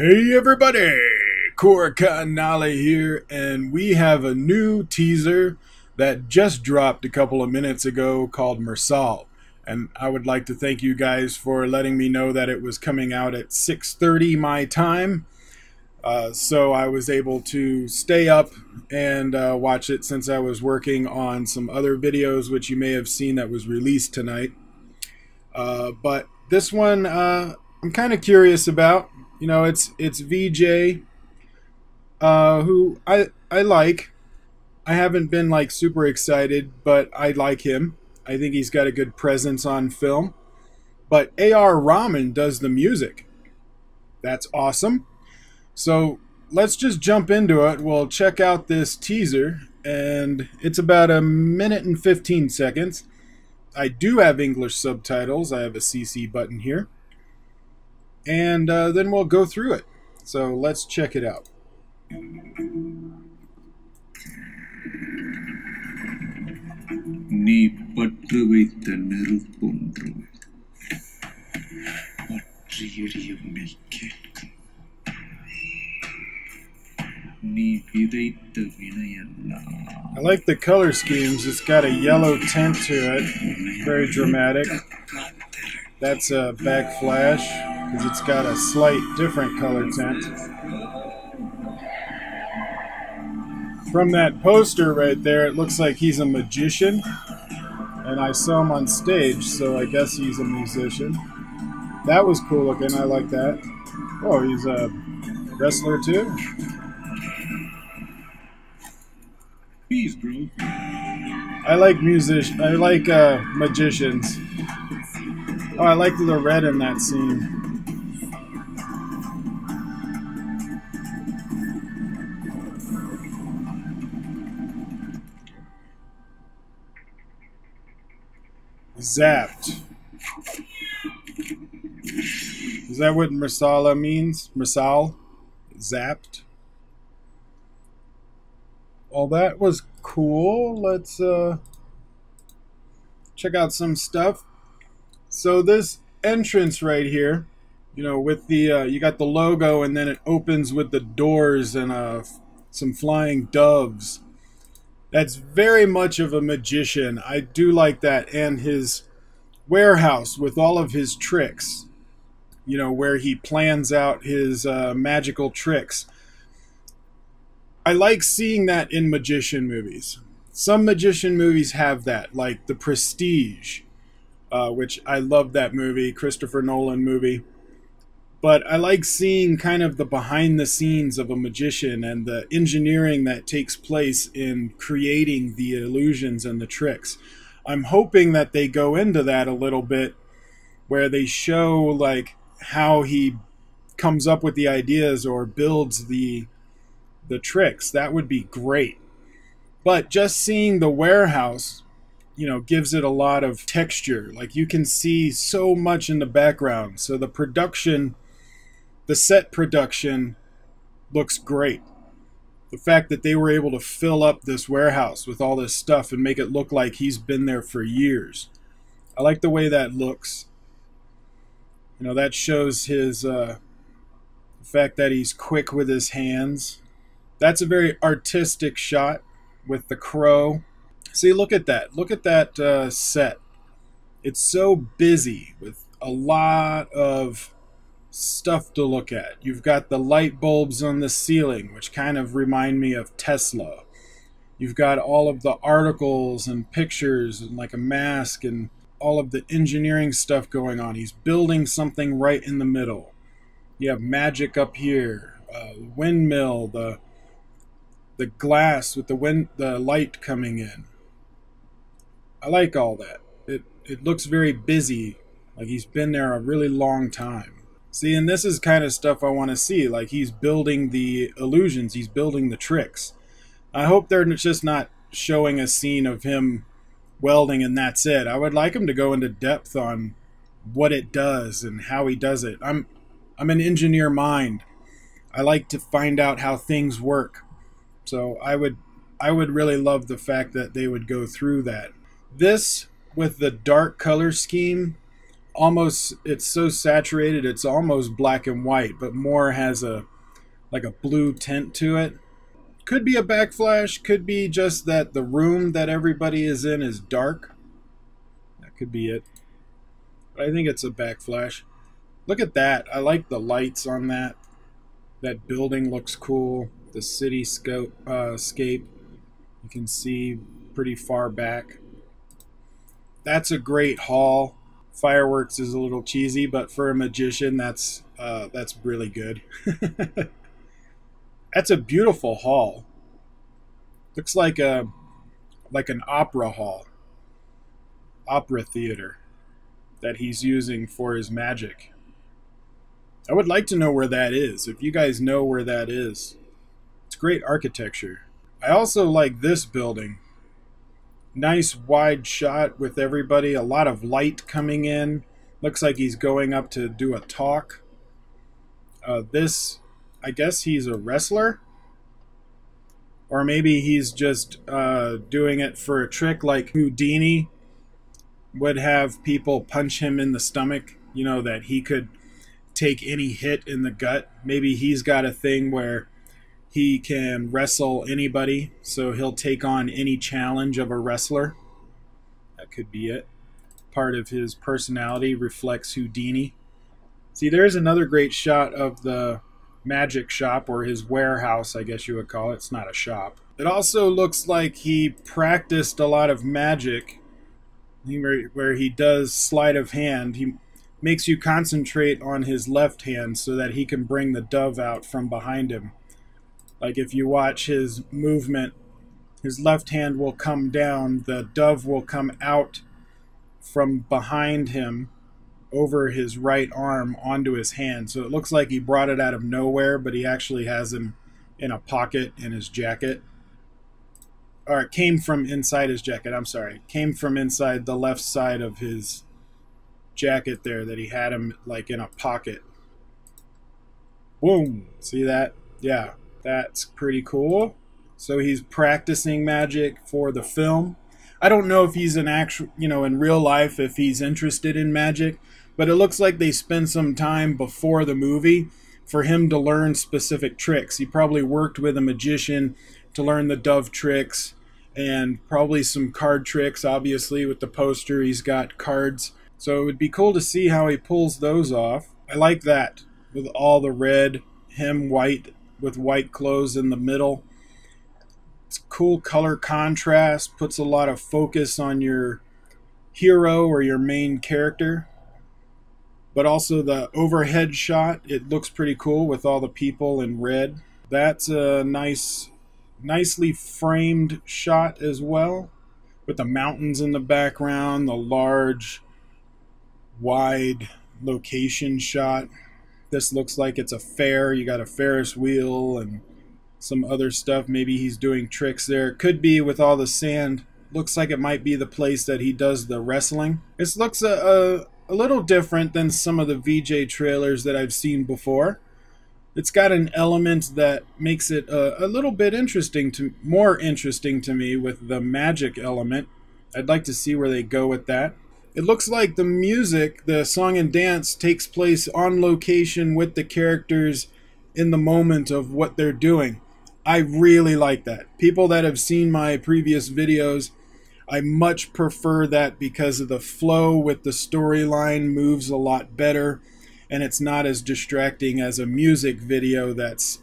Hey everybody, Koricon Nerd here, and we have a new teaser that just dropped a couple of minutes ago called Mersal. And I would like to thank you guys for letting me know that it was coming out at 6:30 my time. So I was able to stay up and watch it since I was working on some other videos which you may have seen that was released tonight. But this one I'm kind of curious about. You know, it's Vijay, who I like. I haven't been like super excited, but I like him. I think he's got a good presence on film. But Rahman does the music. That's awesome. So let's just jump into it. We'll check out this teaser, and it's about 1 minute and 15 seconds. I do have English subtitles. I have a CC button here. And then we'll go through it. So let's check it out. நீ பற்று வைத்த நெருப்பொன்று பற்றி எரியும் நீ கேட்கும் நீ விதைத்த வினையெல்லாம். I like the color schemes. It's got a yellow tint to it. Very dramatic. That's a backflash because it's got a slight different color tint. From that poster right there, it looks like he's a magician. And I saw him on stage, so I guess he's a musician. That was cool looking. I like that. Oh, he's a wrestler too? Peace, bro. I like magicians. Oh, I like the red in that scene. Zapped. Is that what Mersala means? Mersal? Zapped? Well, that was cool. Let's check out some stuff. So this entrance right here, you know, with the you got the logo, and then it opens with the doors and some flying doves. That's very much of a magician. I do like that, and his warehouse with all of his tricks, you know, where he plans out his magical tricks. I like seeing that in magician movies. Some magician movies have that, like The Prestige, which I love that movie, Christopher Nolan movie. But I like seeing kind of the behind the scenes of a magician and the engineering that takes place in creating the illusions and the tricks. I'm hoping that they go into that a little bit, where they show like how he comes up with the ideas or builds the tricks. That would be great. But just seeing the warehouse, you know, gives it a lot of texture. Like you can see so much in the background. So the production, the set production looks great. The fact that they were able to fill up this warehouse with all this stuff and make it look like he's been there for years. I like the way that looks. You know, that shows his the fact that he's quick with his hands. That's a very artistic shot with the crow. See, look at that. Look at that set. It's so busy with a lot of stuff to look at. You've got the light bulbs on the ceiling, which kind of remind me of Tesla. You've got all of the articles and pictures and like a mask and all of the engineering stuff going on. He's building something right in the middle. You have magic up here, windmill, the glass with the light coming in. I like all that. It looks very busy, like he's been there a really long time. See, and this is kind of stuff I want to see. Like he's building the illusions, he's building the tricks. I hope they're just not showing a scene of him welding and that's it. I would like him to go into depth on what it does and how he does it. I'm an engineer mind. I like to find out how things work. So I would really love the fact that they would go through that. This, with the dark color scheme, almost, it's so saturated it's almost black and white, but more has a like a blue tint to it. Could be a backflash, could be just that the room that everybody is in is dark. That could be it. But I think it's a backflash. Look at that. I like the lights on that. That building looks cool. The cityscape you can see pretty far back. That's a great haul. Fireworks is a little cheesy, but for a magician, that's really good. That's a beautiful hall. Looks like an opera hall, opera theater that he's using for his magic. I would like to know where that is. If you guys know where that is, it's great architecture. I also like this building. Nice wide shot with everybody. A lot of light coming in. Looks like he's going up to do a talk. This, I guess he's a wrestler. Or maybe he's just doing it for a trick like Houdini would have people punch him in the stomach. You know, that he could take any hit in the gut. Maybe he's got a thing where he can wrestle anybody, so he'll take on any challenge of a wrestler. That could be it. Part of his personality reflects Houdini. See, there's another great shot of the magic shop, or his warehouse, I guess you would call it. It's not a shop. It also looks like he practiced a lot of magic, where he does sleight of hand. He makes you concentrate on his left hand so that he can bring the dove out from behind him. Like if you watch his movement, his left hand will come down, the dove will come out from behind him over his right arm onto his hand. So it looks like he brought it out of nowhere, but he actually has him in a pocket in his jacket. Or it came from inside his jacket, I'm sorry. It came from inside the left side of his jacket there, that he had him like in a pocket. Boom! See that? Yeah. That's pretty cool. So he's practicing magic for the film. I don't know if he's an actual, in real life, if he's interested in magic, but it looks like they spent some time before the movie for him to learn specific tricks. He probably worked with a magician to learn the dove tricks and probably some card tricks. Obviously, with the poster, he's got cards. So it would be cool to see how he pulls those off. I like that with all the red, him white, with white clothes in the middle. It's cool color contrast, puts a lot of focus on your hero or your main character. But also the overhead shot, it looks pretty cool with all the people in red. That's a nicely framed shot as well, with the mountains in the background, the large, wide location shot. This looks like it's a fair. You got a Ferris wheel and some other stuff. Maybe he's doing tricks there. It could be with all the sand. Looks like it might be the place that he does the wrestling. This looks a little different than some of the Vijay trailers that I've seen before. It's got an element that makes it a little bit more interesting to me with the magic element. I'd like to see where they go with that. It looks like the music, the song and dance, takes place on location with the characters in the moment of what they're doing. I really like that. People that have seen my previous videos, I much prefer that because of the flow with the storyline moves a lot better, and it's not as distracting as a music video that's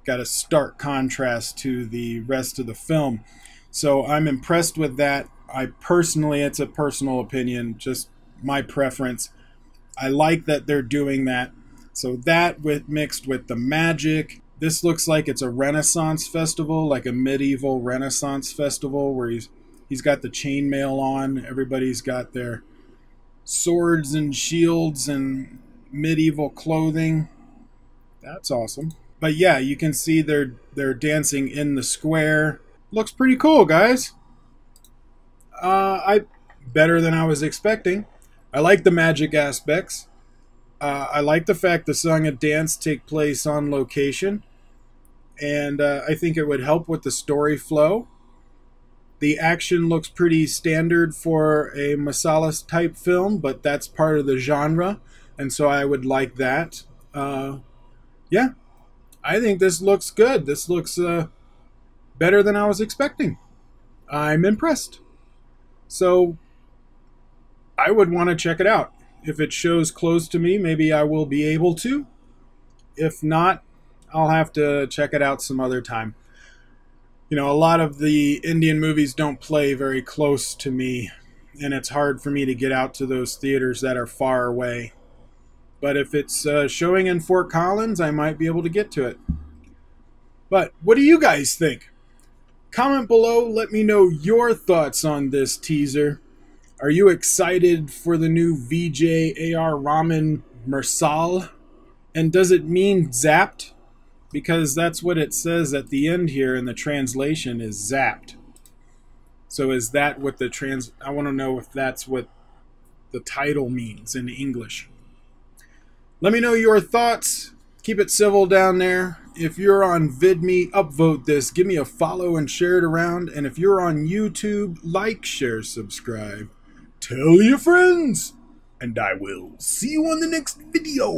got a stark contrast to the rest of the film. So I'm impressed with that. I personally, it's a personal opinion, just my preference. I like that they're doing that. So that mixed with the magic. This looks like it's a Renaissance festival, like a medieval Renaissance festival where he's got the chainmail on. Everybody's got their swords and shields and medieval clothing. That's awesome. But yeah, you can see they're dancing in the square. Looks pretty cool, guys. Better than I was expecting. I like the magic aspects. I like the fact the song and dance take place on location, and I think it would help with the story flow. The action looks pretty standard for a Mersal type film, but that's part of the genre, and so I would like that. Yeah, I think this looks good. This looks better than I was expecting. I'm impressed. So I would want to check it out. If it shows close to me, maybe I will be able to. If not, I'll have to check it out some other time. You know, a lot of the Indian movies don't play very close to me, and it's hard for me to get out to those theaters that are far away. But if it's showing in Fort Collins, I might be able to get to it. But what do you guys think? Comment below, let me know your thoughts on this teaser. Are you excited for the new Vijay Rahman Mersal? And does it mean zapped? Because that's what it says at the end here in the translation is zapped. So is that what the I want to know if that's what the title means in English. Let me know your thoughts. Keep it civil down there. If you're on VidMe, upvote this. Give me a follow and share it around. And if you're on YouTube, like, share, subscribe. Tell your friends. And I will see you on the next video.